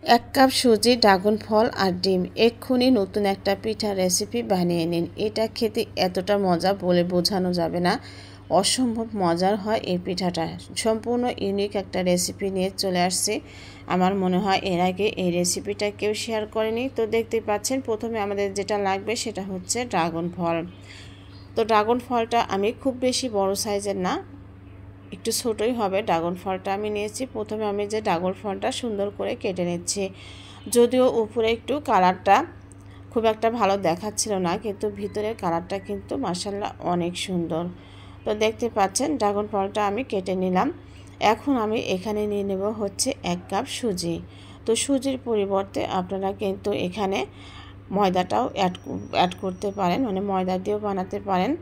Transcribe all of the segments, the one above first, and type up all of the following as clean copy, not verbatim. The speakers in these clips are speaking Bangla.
1 কাপ সুজি, ড্রাগন ফল আর ডিম। এক্ষুনি নতুন একটা পিঠার রেসিপি বানিয়ে নিন। এটা খেতে এতটা মজা বলে বোঝানো যাবে না। অসম্ভব মজার হয় এই পিঠাটা। সম্পূর্ণ ইউনিক একটা রেসিপি নিয়ে চলে আসছি। আমার মনে হয় এর আগে এই রেসিপিটা কেউ শেয়ার করেনি। তো দেখতেই পাচ্ছেন, প্রথমে আমাদের যেটা লাগবে সেটা হচ্ছে ড্রাগন ফল। তো ড্রাগন ফলটা আমি খুব বেশি বড় সাইজের না, একটু ছোটোই হবে ড্রাগন ফলটা আমি নিয়েছি। প্রথমে আমি যে ড্রাগন ফলটা সুন্দর করে কেটে নিচ্ছি। যদিও উপরে একটু কালারটা খুব একটা ভালো দেখাচ্ছিল না, কিন্তু ভিতরের কালারটা কিন্তু মাশাআল্লাহ অনেক সুন্দর। তো দেখতে পাচ্ছেন ড্রাগন ফলটা আমি কেটে নিলাম। এখন আমি এখানে নিয়ে নেব হচ্ছে 1 কাপ সুজি। তো সুজির পরিবর্তে আপনারা কিন্তু এখানে ময়দাটাও অ্যাড করতে পারেন, মানে ময়দা দিয়েও বানাতে পারেন।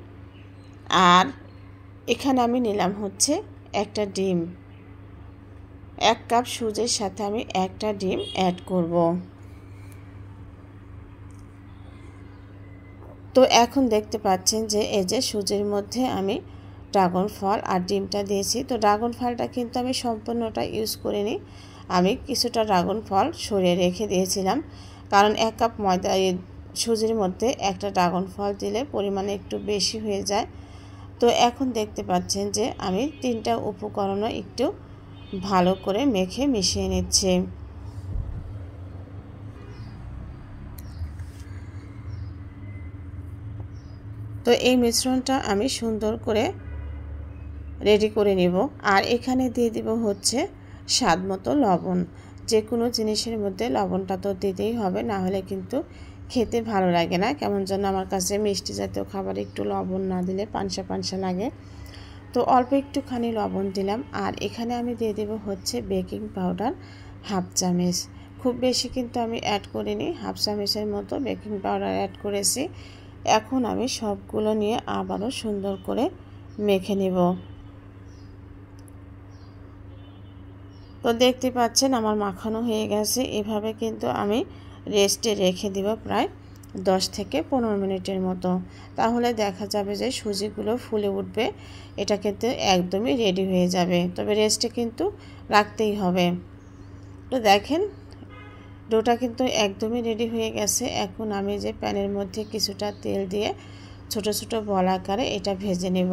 আর এখানে আমি নিলাম হচ্ছে একটা ডিম। 1 কাপ সুজির সাথে আমি একটা ডিম অ্যাড করব। তো এখন দেখতে পাচ্ছেন যে এই যে সুজির মধ্যে আমি ড্রাগন ফল আর ডিমটা দিয়েছি। তো ড্রাগন ফলটা কিন্তু আমি সম্পূর্ণটা ইউজ করিনি, আমি কিছুটা ড্রাগন ফল সরিয়ে রেখে দিয়েছিলাম, কারণ 1 কাপ ময়দা সুজির মধ্যে একটা ড্রাগন ফল দিলে পরিমাণে একটু বেশি হয়ে যায়। তো এখন দেখতে পাচ্ছেন যে আমি 3টা উপকরণও একটু ভালো করে মেখে মিশিয়ে নিচ্ছি। তো এই মিশ্রণটা আমি সুন্দর করে রেডি করে নেব। আর এখানে দিয়ে দিব হচ্ছে স্বাদ মতো লবণ। যে কোনো জিনিসের মধ্যে লবণটা তো দিতেই হবে, না হলে কিন্তু খেতে ভালো লাগে না। কেমন যেন আমার কাছে মিষ্টি জাতীয় খাবার একটু লবণ না দিলে পানসা পানসা লাগে। তো অল্প একটুখানি লবণ দিলাম। আর এখানে আমি দিয়ে দেব হচ্ছে বেকিং পাউডার হাফ চামচ। খুব বেশি কিন্তু আমি অ্যাড করিনি, হাফ চামচের মতো বেকিং পাউডার অ্যাড করেছি। এখন আমি সবগুলো নিয়ে আবারও সুন্দর করে মেখে নেব। তো দেখতে পাচ্ছেন আমার মাখানো হয়ে গেছে। এভাবে কিন্তু আমি রেস্টে রেখে দেব প্রায় 10 থেকে 15 মিনিটের মতো। তাহলে দেখা যাবে যে সুজিগুলো ফুলে উঠবে। এটা কিন্তু একদমই রেডি হয়ে যাবে, তবে রেস্টে কিন্তু রাখতেই হবে। তো দেখেন ডোটা কিন্তু একদমই রেডি হয়ে গেছে। এখন আমি যে প্যানের মধ্যে কিছুটা তেল দিয়ে ছোট ছোট বল আকারে এটা ভেজে নেব।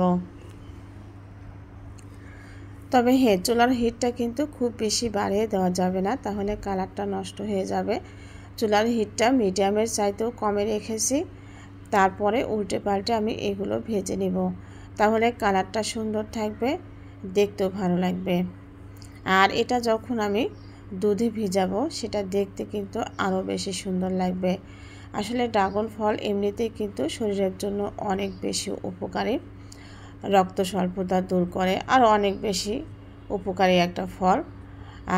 তবে হ্যাঁ, চুলার হিটটা কিন্তু খুব বেশি বাড়িয়ে দেওয়া যাবে না, তাহলে কালারটা নষ্ট হয়ে যাবে। চুলার হিটটা মিডিয়ামের চাইতেও কমে রেখেছি। তারপরে উল্টে পাল্টে আমি এগুলো ভেজে নেব, তাহলে কালারটা সুন্দর থাকবে, দেখতেও ভালো লাগবে। আর এটা যখন আমি দুধে ভিজাবো সেটা দেখতে কিন্তু আরও বেশি সুন্দর লাগবে। আসলে ড্রাগন ফল এমনিতেই কিন্তু শরীরের জন্য অনেক বেশি উপকারী, রক্ত স্বল্পতা দূর করে, আর অনেক বেশি উপকারী একটা ফল।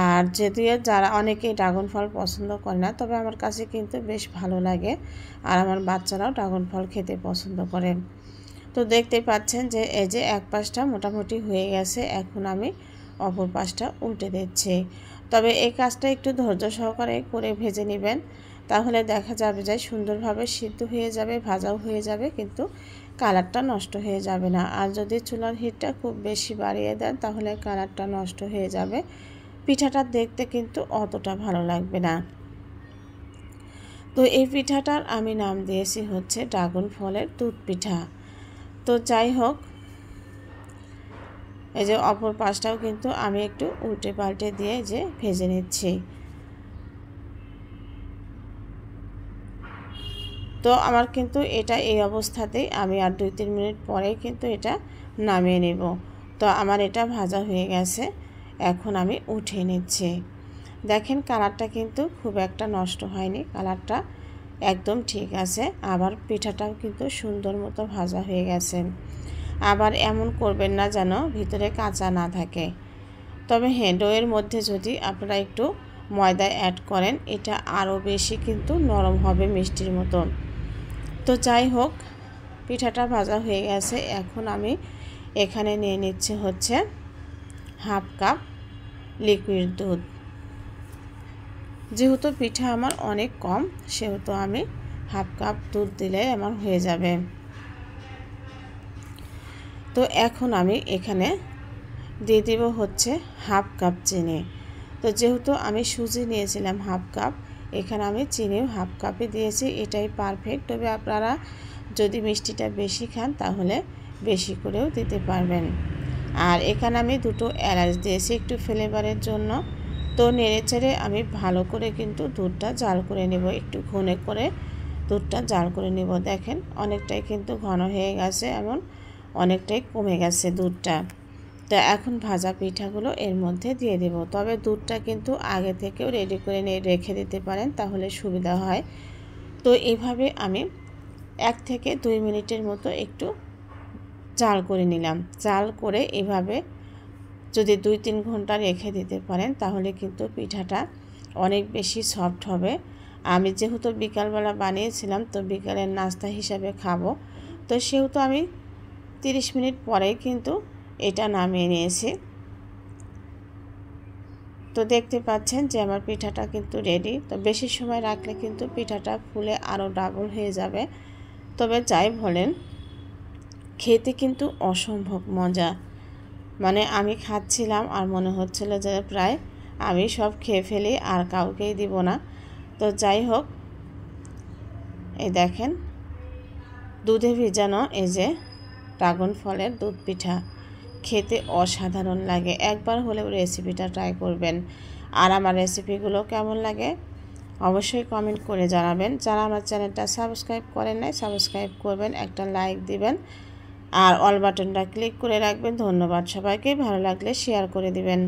আর যদিও যারা অনেকেই ড্রাগন ফল পছন্দ করে না, তবে আমার কাছে কিন্তু বেশ ভালো লাগে। আর আমার বাচ্চারাও ড্রাগন ফল খেতে পছন্দ করে। তো দেখতেই পাচ্ছেন যে এই যে এক পাশটা মোটামুটি হয়ে গেছে। এখন আমি অপর পাশটা উল্টে দিচ্ছি। তবে এই কাজটা একটু ধৈর্য সহকারে করে ভেজে নেবেন, তাহলে দেখা যাবে যে সুন্দরভাবে সিদ্ধ হয়ে যাবে, ভাজাও হয়ে যাবে, কিন্তু কালারটা নষ্ট হয়ে যাবে না। আর যদি চুলার হিটটা খুব বেশি বাড়িয়ে দেন তাহলে কালারটা নষ্ট হয়ে যাবে, পিঠাটা দেখতে কিন্তু অতটা ভালো লাগবে না। তো এই পিঠাটার আমি নাম দিয়েছি হচ্ছে ড্রাগন ফলের দুধ পিঠা। তো যাই হোক, এই যে অপর পাশটাও কিন্তু আমি একটু উল্টে পাল্টে দিয়ে যে ভেজে নিচ্ছি। তো আমার কিন্তু এটা এই অবস্থাতেই আমি আর 2-3 মিনিট পরেই কিন্তু এটা নামিয়ে নেব। তো আমার এটা ভাজা হয়ে গেছে, এখন আমি উঠিয়ে নিচ্ছি। দেখেন কালারটা কিন্তু খুব একটা নষ্ট হয়নি, কালারটা একদম ঠিক আছে। আবার পিঠাটাও কিন্তু সুন্দর মতো ভাজা হয়ে গেছে। আবার এমন করবেন না যেন ভিতরে কাঁচা না থাকে। তবে হ্যাঁ, ডোয়ের মধ্যে যদি আপনারা একটু ময়দা অ্যাড করেন এটা আরও বেশি কিন্তু নরম হবে মিষ্টির মতন। তো যাই হোক, পিঠাটা ভাজা হয়ে গেছে। এখন আমি এখানে নিয়ে নিচ্ছি হচ্ছে হাফ কাপ লিকুইড দুধ। যেহেতু পিঠা আমার অনেক কম, সেহেতু আমি হাফ কাপ দুধ দিলে আমার হয়ে যাবে। তো এখন আমি এখানে দিয়ে দেব হচ্ছে হাফ কাপ চিনি। তো যেহেতু আমি সুজি নিয়েছিলাম হাফ কাপ, এখানে আমি চিনিও হাফ কাপে দিয়েছি, এটাই পারফেক্ট। তবে আপনারা যদি মিষ্টিটা বেশি খান তাহলে বেশি করেও দিতে পারবেন। আর এখানে আমি দুটো এলাচ দিয়েছি একটু ফ্লেভারের জন্য। তো নেড়েচেড়ে আমি ভালো করে কিন্তু দুধটা জাল করে নেব, একটু ঘন করে দুধটা জাল করে নেব। দেখেন অনেকটাই কিন্তু ঘন হয়ে গেছে, এমন অনেকটাই কমে গেছে দুধটা। তো এখন ভাজা পিঠাগুলো এর মধ্যে দিয়ে দেব। তবে দুধটা কিন্তু আগে থেকেও রেডি করে রেখে দিতে পারেন, তাহলে সুবিধা হয়। তো এইভাবে আমি 1 থেকে 2 মিনিটের মতো একটু জাল করে নিলাম। জাল করে এভাবে যদি 2-3 ঘন্টা রেখে দিতে পারেন তাহলে কিন্তু পিঠাটা অনেক বেশি সফট হবে। আমি যেহেতু বিকালবেলা বানিয়েছিলাম, তো বিকালের নাস্তা হিসাবে খাবো, তো সেহেতু আমি 30 মিনিট পরেই কিন্তু এটা নামিয়ে নিয়েছি। তো দেখতে পাচ্ছেন যে আমার পিঠাটা কিন্তু রেডি। তো বেশি সময় রাখলে কিন্তু পিঠাটা ফুলে আরও ডাবল হয়ে যাবে। তবে যাই বলেন, খেতে কিন্তু অসম্ভব মজা। মানে আমি খাচ্ছিলাম আর মনে হচ্ছিল যে প্রায় আমি সব খেয়ে ফেলি আর কাউকেই দিব না। তো যাই হোক, এই দেখেন দুধে ভিজানো এই যে ড্রাগন ফলের দুধ পিঠা খেতে অসাধারণ লাগে। একবার হলেও রেসিপিটা ট্রাই করবেন। আর আমার রেসিপিগুলো কেমন লাগে অবশ্যই কমেন্ট করে জানাবেন। যারা আমার চ্যানেলটা সাবস্ক্রাইব করেন নাই সাবস্ক্রাইব করবেন, একটা লাইক দিবেন আর অল বাটনটা ক্লিক করে রাখবেন। ধন্যবাদ সবাইকে, ভালো লাগলে শেয়ার করে দিবেন।